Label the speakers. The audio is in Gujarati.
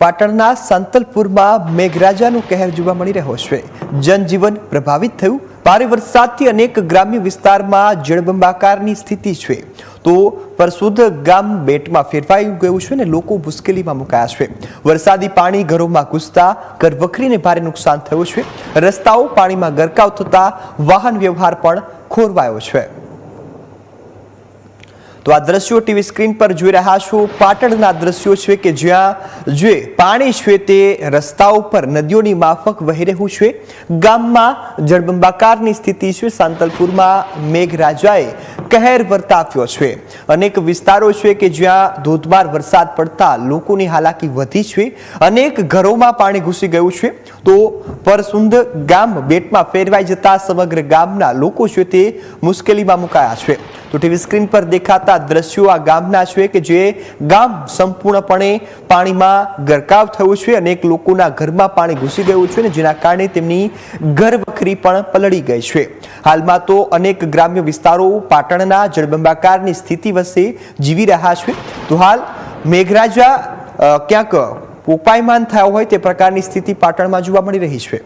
Speaker 1: પાટણના સાંતલપુરમાં મેઘરાજાનો કહેર જોવા મળી રહ્યો છે। જનજીવન પ્રભાવિત થયું। ભારે વરસાદથી અનેક ગ્રામ્ય વિસ્તારમાં જળબંબાકારની સ્થિતિ છે। તો પરસુદ ગામ બેટમાં ફેરવાઈ ગયું છે અને લોકો મુશ્કેલીમાં મુકાયા છે। વરસાદી પાણી ઘરોમાં ઘૂસતા ઘરવખરીને ભારે નુકસાન થયું છે। રસ્તાઓ પાણીમાં ગરકાવ થતા વાહન વ્યવહાર પણ ખોરવાયો છે। તો આ દ્રશ્યો ટીવી સ્ક્રીન પર જોઈ રહ્યા છો। પાટણના દ્રશ્યો છે કે જ્યાં જે પાણી છે તે રસ્તાઓ પર નદીઓની માફક વહી રહ્યું છે। ગામમાં જળબંબાકારની સ્થિતિ છે। સાંતલપુરમાં મેઘરાજાએ કહેર વર્તાવ્યો છે। અનેક વિસ્તારો છે કે જ્યાં ધોધમાર વરસાદ પડતા લોકોની હાલાકી વધી છે। અનેક ઘરોમાં પાણી ઘૂસી ગયું છે। તો પરસુંદ ગામ બેટમાં ફેરવાઈ જતા સમગ્ર ગામના લોકો છે તે મુશ્કેલીમાં મુકાયા છે। તો ટીવી સ્ક્રીન પર દેખાતા દ્રશ્યો આ ગામના છે કે જે ગામ સંપૂર્ણપણે પાણીમાં ગરકાવ થયું છે। અનેક લોકોના ઘરમાં પાણી ઘૂસી ગયું છે અને જેના કારણે તેમની ઘરવખરી પણ પલળી ગઈ છે। હાલમાં તો અનેક ગ્રામ્ય વિસ્તારો પાટણના જળબંબાકારની સ્થિતિ વચ્ચે જીવી રહ્યા છે। તો હાલ મેઘરાજા ક્યાંક પોપાયમાન થયા હોય તે પ્રકારની સ્થિતિ પાટણમાં જોવા મળી રહી છે।